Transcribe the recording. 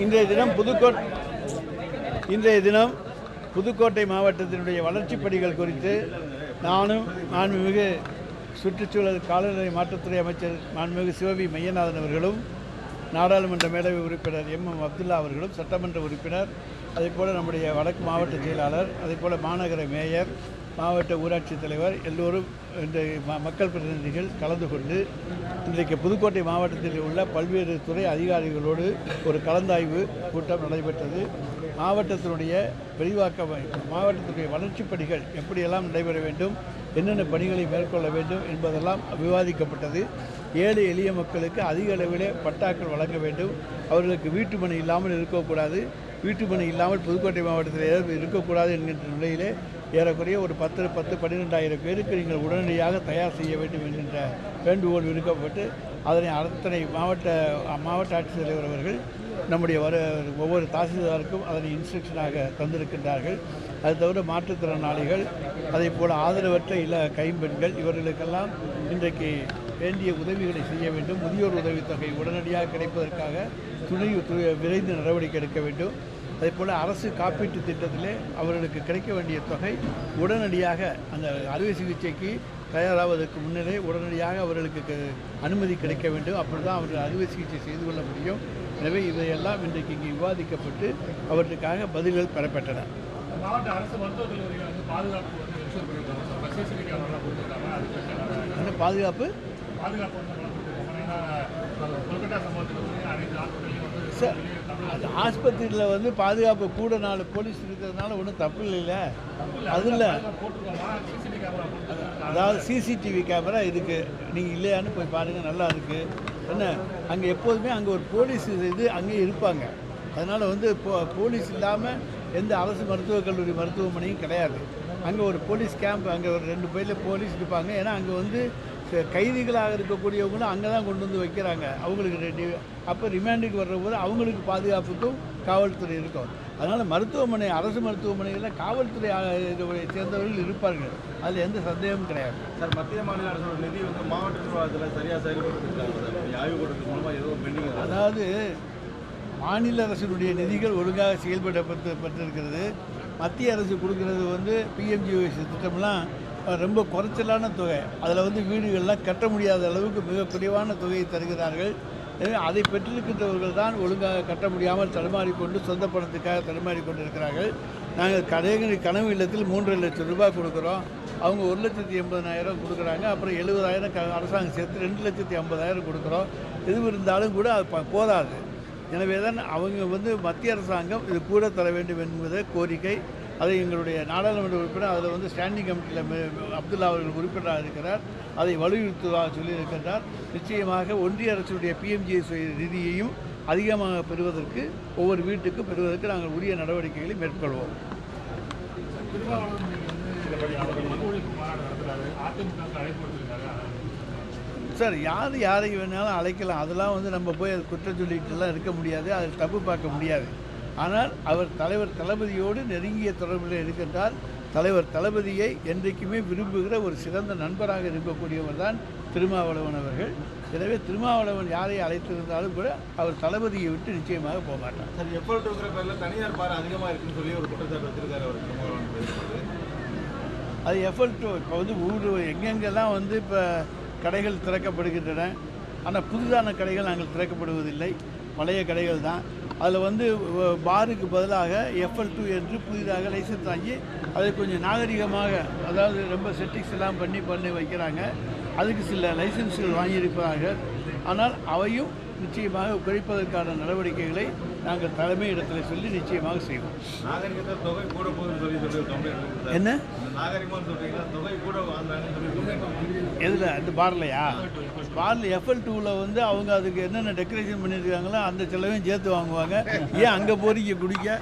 இன்றைய தினம் புதுக்கோட்டை மாவட்டத்தினுடைய வளர்ச்சிப் பணிகள் குறித்து நானும் மாண்புமிகு சுற்றுச்சூழல் காலநிலை மாற்றத்துறை அமைச்சர் மாண்புமிகு சிவவி மையநாதன் அவர்களும் நாடாளுமன்ற மேலவை உறுப்பினர் அப்துல்லா அவர்களும் சட்டமன்ற உறுப்பினர் அதேபோல் நம்முடைய வடக்கு மாவட்ட செயலாளர் அதேபோல் மாநகர மேயர் மாவட்ட ஊராட்சி தலைவர் எல்லோரும் இந்த மக்கள் பிரதிநிதிகள் கலந்து கொண்டு இன்றைக்கு புதுக்கோட்டை மாவட்டத்தில் உள்ள பல்வேறு துறை அதிகாரிகளோடு ஒரு கலந்தாய்வு கூட்டம் நடைபெற்றது. மாவட்டத்தினுடைய விரிவாக்க மாவட்டத்தினுடைய வளர்ச்சிப் பணிகள் எப்படியெல்லாம் நடைபெற வேண்டும், என்னென்ன பணிகளை மேற்கொள்ள வேண்டும் என்பதெல்லாம் விவாதிக்கப்பட்டது. ஏழை எளிய மக்களுக்கு அதிக அளவிலே பட்டாக்கள் வழங்க வேண்டும், அவர்களுக்கு வீட்டுமனை இல்லாமல் இருக்கக்கூடாது, வீட்டுமனை இல்லாமல் புதுக்கோட்டை மாவட்டத்தில் இருக்கக்கூடாது என்கின்ற நிலையிலே ஏறக்குறைய ஒரு 12,000 பேருக்கு நீங்கள் உடனடியாக தயார் செய்ய வேண்டும் என்கின்ற வேண்டுகோள் விடுக்கப்பட்டு அதனை அத்தனை மாவட்ட ஆட்சித்தலைவர் அவர்கள் நம்முடைய ஒவ்வொரு தாசில்தாருக்கும் அதனை இன்ஸ்ட்ரக்ஷனாக தந்திருக்கின்றார்கள். அது தவிர மாற்றுத்திறனாளிகள் அதே போல் ஆதரவற்ற கைம்பெண்கள் இவர்களுக்கெல்லாம் இன்றைக்கு வேண்டிய உதவிகளை செய்ய வேண்டும். முதியோர் உதவித்தொகை உடனடியாக கிடைப்பதற்காக விரைந்து நடவடிக்கை எடுக்க வேண்டும். அதேபோல் அரசு காப்பீட்டு திட்டத்திலே அவர்களுக்கு கிடைக்க வேண்டிய தொகை உடனடியாக அந்த அறுவை சிகிச்சைக்கு தயாராவதற்கு முன்னரே உடனடியாக அவர்களுக்கு அனுமதி கிடைக்க வேண்டும். அப்படி தான் அவர்கள் அறுவை சிகிச்சை செய்து கொள்ள முடியும். எனவே இதையெல்லாம் இன்றைக்கு இங்கே விவாதிக்கப்பட்டு அவற்றுக்காக பதில்கள் பெறப்பட்டன. மாவட்ட அரசு மருத்துவக் கல்லூரிகள் வந்து பாதுகாப்பு பாதுகாப்பு சார், அது ஆஸ்பத்திரியில் வந்து பாதுகாப்பு கூட 4 போலீஸ் இருக்கிறதுனால ஒன்றும் தப்பு இல்லைல்ல. அதில் அதாவது சிசிடிவி கேமரா இருக்குது, நீங்கள் இல்லையான்னு போய் பாருங்கள், நல்லா இருக்குது. என்ன அங்கே எப்போதுமே அங்கே ஒரு போலீஸ் அங்கேயே இருப்பாங்க. அதனால் வந்து போலீஸ் இல்லாமல் எந்த அரசு மருத்துவக் கல்லூரி மருத்துவமனையும் கிடையாது. அங்கே ஒரு போலீஸ் கேம்ப், அங்கே ஒரு 2 பேரில் போலீஸ் இருப்பாங்க. ஏன்னா அங்கே வந்து கைதிகளாக இருக்கக்கூடியவங்களும் அங்கே தான் கொண்டு வந்து வைக்கிறாங்க. அவங்களுக்கு அப்போ ரிமாண்டுக்கு வர்றபோது அவங்களுக்கு பாதுகாப்புக்கும் காவல்துறை இருக்கும். அதனால் மருத்துவமனை அரசு மருத்துவமனைகளில் காவல்துறை சேர்ந்தவர்கள் இருப்பார்கள், அதில் எந்த சந்தேகமும் கிடையாது. சார், மத்திய மாநில அரசோட நிதி வந்து மாவட்ட நிர்வாகத்தில் சரியாக செயல்படுத்திருக்காங்க. ஆய்வு கூட்டத்துக்கு மூலமாக ஏதோ பெண்டிங், அதாவது மாநில அரசினுடைய நிதிகள் ஒழுங்காக செயல்படப்பட்டிருக்கிறது. மத்திய அரசு கொடுக்கறது வந்து பிஎம்ஜிஒய்சி திட்டம்லாம் ரொம்ப குறைச்சலான தொகை. அதில் வந்து வீடுகள்லாம் கட்ட முடியாத அளவுக்கு மிக குறைவான தொகையை தருகிறார்கள். எனவே அதை பெற்றிருக்கின்றவர்கள் தான் ஒழுங்காக கட்ட முடியாமல் தடுமாறிக்கொண்டு சொந்த பணத்துக்காக தடுமாறிக்கொண்டு இருக்கிறார்கள். நாங்கள் கனவு இல்லத்தில் 3.5 லட்சம் ரூபாய் கொடுக்குறோம், அவங்க 1,80,000 கொடுக்குறாங்க. அப்புறம் 70,000 அரசாங்கம் சேர்த்து 2,50,000 கொடுக்குறோம். எது இருந்தாலும் கூட அது போதாது. எனவே தான் அவங்க வந்து மத்திய அரசாங்கம் இது கூட தர வேண்டும் என்பது கோரிக்கை. அதை எங்களுடைய நாடாளுமன்ற உறுப்பினர் அதில் வந்து ஸ்டாண்டிங் கமிட்டியில் அப்துல்லா அவர்கள் உறுப்பினராக இருக்கிறார், அதை வலியுறுத்துவதாக சொல்லியிருக்கின்றார். நிச்சயமாக ஒன்றிய அரசுடைய பிஎம்ஜிஎஸ்ஒய் நிதியையும் அதிகமாக பெறுவதற்கு ஒவ்வொரு வீட்டுக்கும் பெறுவதற்கு நாங்கள் உரிய நடவடிக்கைகளை மேற்கொள்வோம். சார், யாரை வேணாலும் அழைக்கலாம், அதெல்லாம் வந்து நம்ம போய் அது குற்றம் சொல்லிட்டுலாம் இருக்க முடியாது, அது தப்பு பார்க்க முடியாது. ஆனால் அவர் தலைவர் தளபதியோடு நெருங்கிய தொடர்பில் இருக்கின்றார். தலைவர் தளபதியை என்றைக்குமே விரும்புகிற ஒரு சிறந்த நண்பராக இருக்கக்கூடியவர் தான் திருமாவளவன் அவர்கள். எனவே திருமாவளவன் யாரை அழைத்திருந்தாலும் கூட அவர் தளபதியை விட்டு நிச்சயமாக போக மாட்டார். சார், எஃபர்ட்டுங்கிற பேரில் தனியார் பாரம் அதிகமாக இருக்குன்னு சொல்லி ஒரு குற்றச்சாட்டு வச்சிருக்காரு அவர் திருமாவளவன். அது எஃபர்ட்டு இப்போ வந்து எங்கெங்கெல்லாம் வந்து இப்போ கடைகள் திறக்கப்படுகின்றன, ஆனால் புதிதான கடைகள் நாங்கள் திறக்கப்படுவதில்லை, பழைய கடைகள் தான். அதில் வந்து பாருக்கு பதிலாக FL2 என்று புதிதாக லைசன்ஸ் வாங்கி அதை கொஞ்சம் நாகரிகமாக, அதாவது ரொம்ப செட்டிங்ஸ் எல்லாம் பண்ணி வைக்கிறாங்க. அதுக்கு சில லைசன்ஸ்கள் வாங்கியிருக்கிறார்கள். ஆனால் அவையும் நிச்சயமாக குறைப்பதற்கான நடவடிக்கைகளை நாங்கள் தலைமை இடத்துல சொல்லி நிச்சயமாக செய்வோம். நாகரிகத்தை தொகை கூட போகுதுன்னு சொல்லி என்ன நாகரிகமாக சொல்றீங்களா? தொகை கூட எதில் அந்த பார்லையா? பாரில் FL2வில் வந்து அவங்க அதுக்கு என்னென்ன டெக்கரேஷன் பண்ணியிருக்காங்களோ அந்த செலவையும் சேர்த்து வாங்குவாங்க. ஏன் அங்கே போறீங்க குடிக்க?